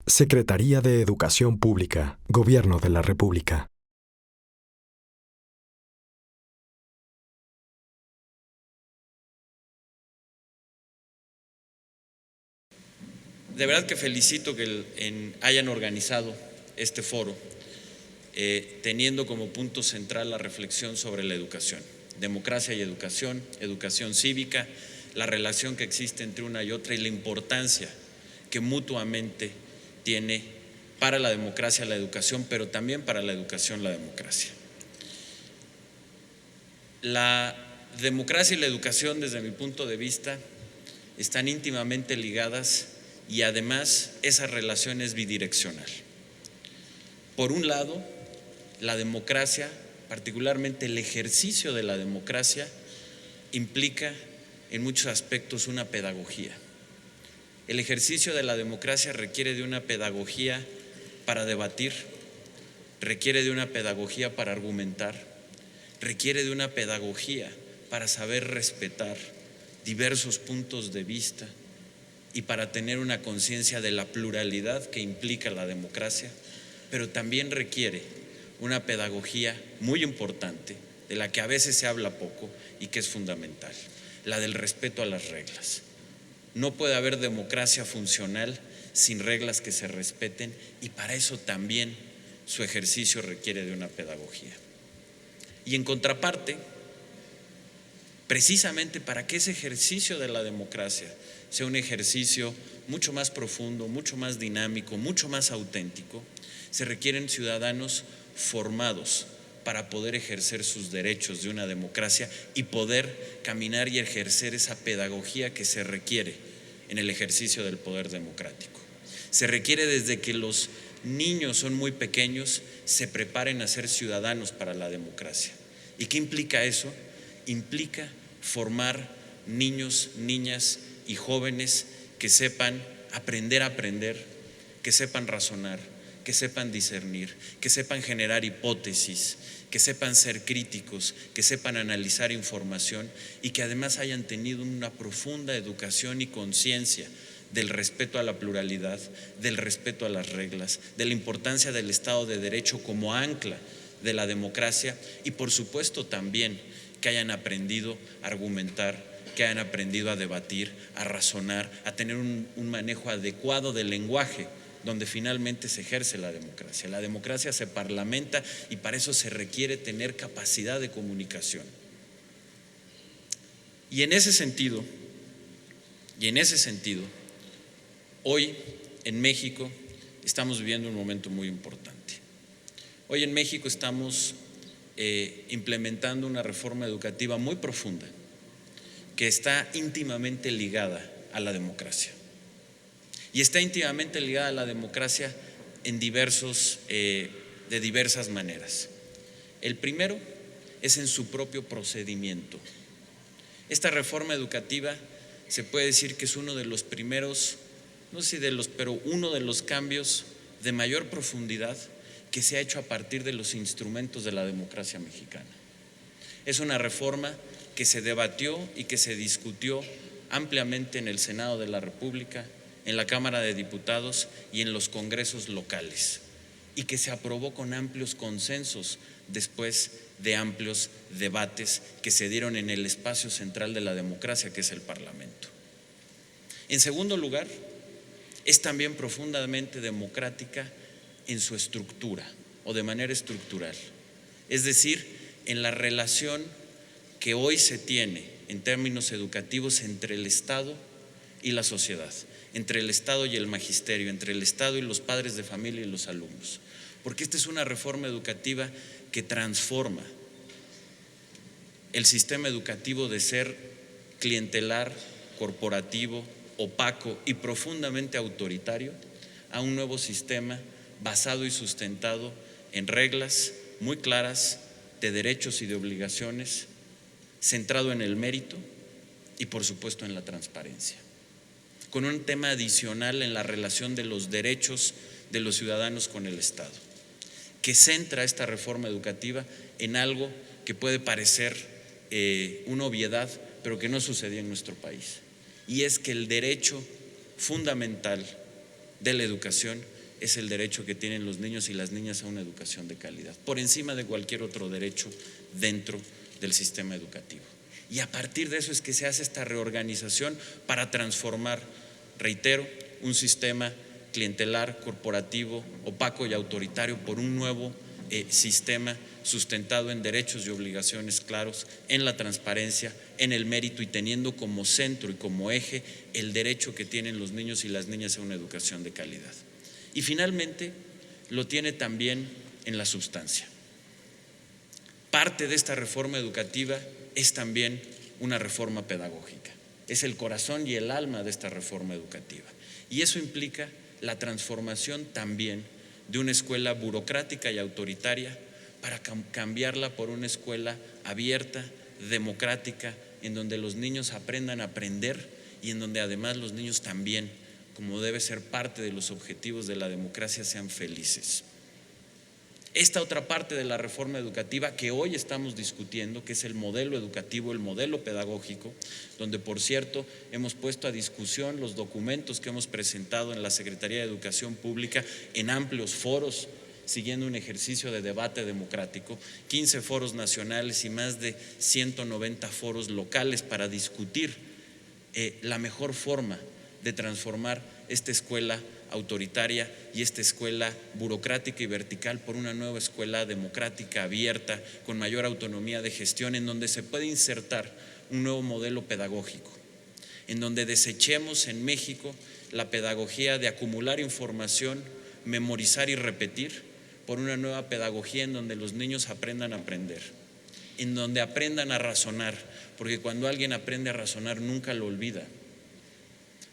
Secretaría de Educación Pública, Gobierno de la República. De verdad que felicito que hayan organizado este foro, teniendo como punto central la reflexión sobre la educación, democracia y educación, educación cívica, la relación que existe entre una y otra y la importancia que mutuamente tiene para la democracia la educación, pero también para la educación la democracia. La democracia y la educación, desde mi punto de vista, están íntimamente ligadas y además esa relación es bidireccional. Por un lado, la democracia, particularmente el ejercicio de la democracia, implica en muchos aspectos una pedagogía. El ejercicio de la democracia requiere de una pedagogía para debatir, requiere de una pedagogía para argumentar, requiere de una pedagogía para saber respetar diversos puntos de vista y para tener una conciencia de la pluralidad que implica la democracia, pero también requiere una pedagogía muy importante, de la que a veces se habla poco y que es fundamental, la del respeto a las reglas. No puede haber democracia funcional sin reglas que se respeten y para eso también su ejercicio requiere de una pedagogía. Y en contraparte, precisamente para que ese ejercicio de la democracia sea un ejercicio mucho más profundo, mucho más dinámico, mucho más auténtico, se requieren ciudadanos formados para poder ejercer sus derechos de una democracia y poder caminar y ejercer esa pedagogía que se requiere en el ejercicio del poder democrático. Se requiere desde que los niños son muy pequeños, se preparen a ser ciudadanos para la democracia. ¿Y qué implica eso? Implica formar niños, niñas y jóvenes que sepan aprender a aprender, que sepan razonar, que sepan discernir, que sepan generar hipótesis, que sepan ser críticos, que sepan analizar información y que además hayan tenido una profunda educación y conciencia del respeto a la pluralidad, del respeto a las reglas, de la importancia del Estado de Derecho como ancla de la democracia y por supuesto también que hayan aprendido a argumentar, que hayan aprendido a debatir, a razonar, a tener un manejo adecuado del lenguaje, donde finalmente se ejerce la democracia. La democracia se parlamenta y para eso se requiere tener capacidad de comunicación. Y en ese sentido, hoy en México estamos viviendo un momento muy importante. Hoy en México estamos implementando una reforma educativa muy profunda que está íntimamente ligada a la democracia. Y está íntimamente ligada a la democracia en de diversas maneras. El primero es en su propio procedimiento. Esta reforma educativa se puede decir que es uno de los primeros, no sé si pero uno de los cambios de mayor profundidad que se ha hecho a partir de los instrumentos de la democracia mexicana. Es una reforma que se debatió y que se discutió ampliamente en el Senado de la República, en la Cámara de Diputados y en los congresos locales, y que se aprobó con amplios consensos después de amplios debates que se dieron en el espacio central de la democracia, que es el Parlamento. En segundo lugar, es también profundamente democrática en su estructura o de manera estructural, es decir, en la relación que hoy se tiene en términos educativos entre el Estado y la sociedad, entre el Estado y el magisterio, entre el Estado y los padres de familia y los alumnos, porque esta es una reforma educativa que transforma el sistema educativo de ser clientelar, corporativo, opaco y profundamente autoritario a un nuevo sistema basado y sustentado en reglas muy claras de derechos y de obligaciones, centrado en el mérito y por supuesto en la transparencia, con un tema adicional en la relación de los derechos de los ciudadanos con el Estado, que centra esta reforma educativa en algo que puede parecer una obviedad, pero que no sucedía en nuestro país, y es que el derecho fundamental de la educación es el derecho que tienen los niños y las niñas a una educación de calidad, por encima de cualquier otro derecho dentro del sistema educativo. Y a partir de eso es que se hace esta reorganización para transformar, reitero, un sistema clientelar, corporativo, opaco y autoritario por un nuevo sistema sustentado en derechos y obligaciones claros, en la transparencia, en el mérito y teniendo como centro y como eje el derecho que tienen los niños y las niñas a una educación de calidad. Y finalmente lo tiene también en la sustancia. Parte de esta reforma educativa es también una reforma pedagógica. Es el corazón y el alma de esta reforma educativa. Y eso implica la transformación también de una escuela burocrática y autoritaria para cambiarla por una escuela abierta, democrática, en donde los niños aprendan a aprender y en donde además los niños también, como debe ser parte de los objetivos de la democracia, sean felices. Esta otra parte de la reforma educativa que hoy estamos discutiendo, que es el modelo educativo, el modelo pedagógico, donde por cierto hemos puesto a discusión los documentos que hemos presentado en la Secretaría de Educación Pública en amplios foros, siguiendo un ejercicio de debate democrático, 15 foros nacionales y más de 190 foros locales para discutir la mejor forma de transformar esta escuela autoritaria y esta escuela burocrática y vertical por una nueva escuela democrática, abierta, con mayor autonomía de gestión, en donde se puede insertar un nuevo modelo pedagógico, en donde desechemos en México la pedagogía de acumular información, memorizar y repetir, por una nueva pedagogía en donde los niños aprendan a aprender, en donde aprendan a razonar, porque cuando alguien aprende a razonar nunca lo olvida.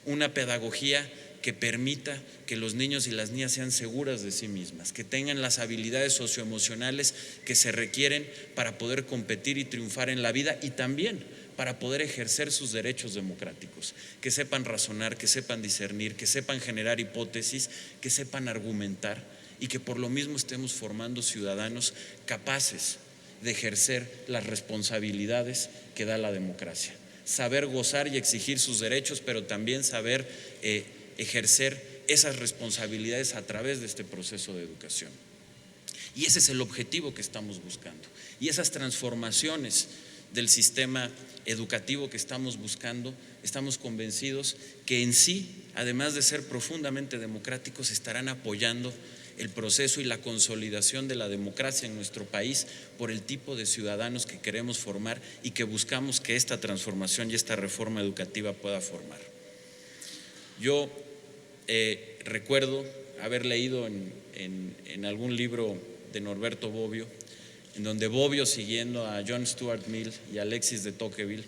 Una pedagogía que permita que los niños y las niñas sean seguras de sí mismas, que tengan las habilidades socioemocionales que se requieren para poder competir y triunfar en la vida y también para poder ejercer sus derechos democráticos, que sepan razonar, que sepan discernir, que sepan generar hipótesis, que sepan argumentar y que por lo mismo estemos formando ciudadanos capaces de ejercer las responsabilidades que da la democracia. Saber gozar y exigir sus derechos, pero también saber ejercer esas responsabilidades a través de este proceso de educación. Y ese es el objetivo que estamos buscando. Y esas transformaciones del sistema educativo que estamos buscando, estamos convencidos que en sí, además de ser profundamente democráticos, estarán apoyando el proceso y la consolidación de la democracia en nuestro país por el tipo de ciudadanos que queremos formar y que buscamos que esta transformación y esta reforma educativa pueda formar. Yo recuerdo haber leído en algún libro de Norberto Bobbio, en donde Bobbio, siguiendo a John Stuart Mill y Alexis de Tocqueville,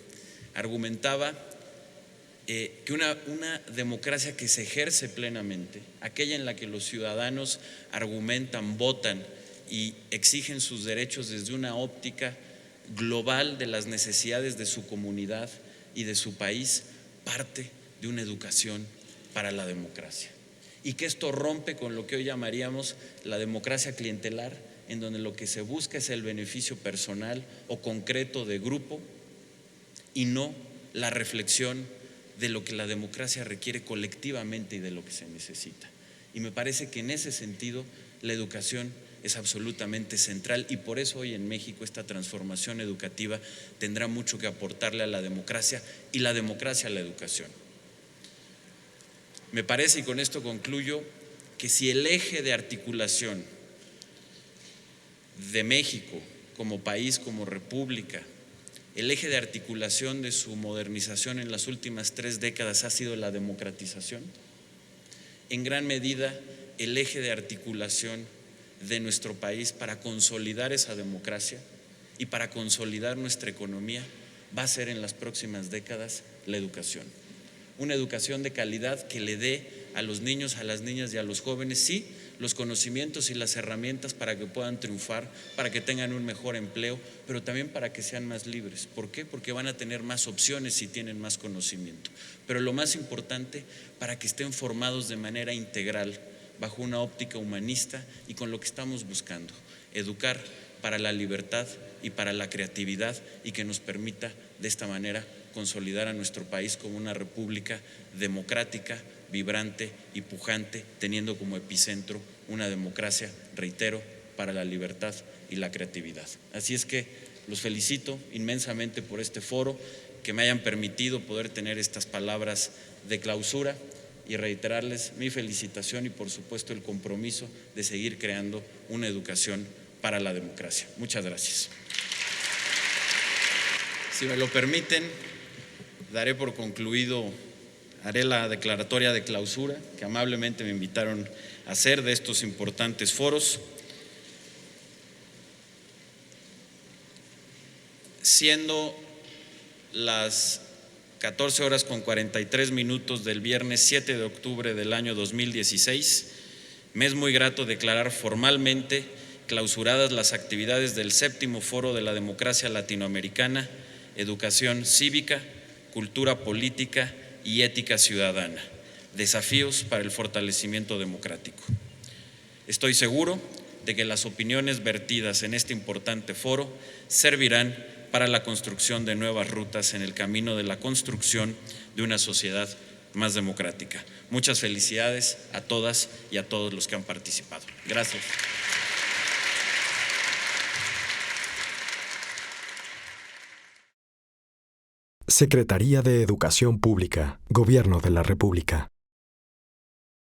argumentaba que una democracia que se ejerce plenamente, aquella en la que los ciudadanos argumentan, votan y exigen sus derechos desde una óptica global de las necesidades de su comunidad y de su país, parte de una educación para la democracia. Y que esto rompe con lo que hoy llamaríamos la democracia clientelar, en donde lo que se busca es el beneficio personal o concreto de grupo y no la reflexión de lo que la democracia requiere colectivamente y de lo que se necesita. Y me parece que en ese sentido la educación es absolutamente central y por eso hoy en México esta transformación educativa tendrá mucho que aportarle a la democracia y la democracia a la educación. Me parece, y con esto concluyo, que si el eje de articulación de México como país, como república, el eje de articulación de su modernización en las últimas 3 décadas ha sido la democratización, en gran medida el eje de articulación de nuestro país para consolidar esa democracia y para consolidar nuestra economía va a ser en las próximas décadas la educación. Una educación de calidad que le dé a los niños, a las niñas y a los jóvenes, sí, los conocimientos y las herramientas para que puedan triunfar, para que tengan un mejor empleo, pero también para que sean más libres. ¿Por qué? Porque van a tener más opciones si tienen más conocimiento. Pero lo más importante, para que estén formados de manera integral, bajo una óptica humanista y con lo que estamos buscando, educar para la libertad y para la creatividad y que nos permita de esta manera consolidar a nuestro país como una república democrática, vibrante y pujante, teniendo como epicentro una democracia, reitero, para la libertad y la creatividad. Así es que los felicito inmensamente por este foro, que me hayan permitido poder tener estas palabras de clausura y reiterarles mi felicitación y por supuesto el compromiso de seguir creando una educación para la democracia. Muchas gracias. Si me lo permiten, daré por concluido, haré la declaratoria de clausura que amablemente me invitaron a hacer de estos importantes foros. Siendo las 14:43 del viernes 7 de octubre del año 2016, me es muy grato declarar formalmente clausuradas las actividades del 7º Foro de la Democracia Latinoamericana, Educación Cívica, Cultura Política y Ética Ciudadana, desafíos para el fortalecimiento democrático. Estoy seguro de que las opiniones vertidas en este importante foro servirán para la construcción de nuevas rutas en el camino de la construcción de una sociedad más democrática. Muchas felicidades a todas y a todos los que han participado. Gracias. Secretaría de Educación Pública, Gobierno de la República.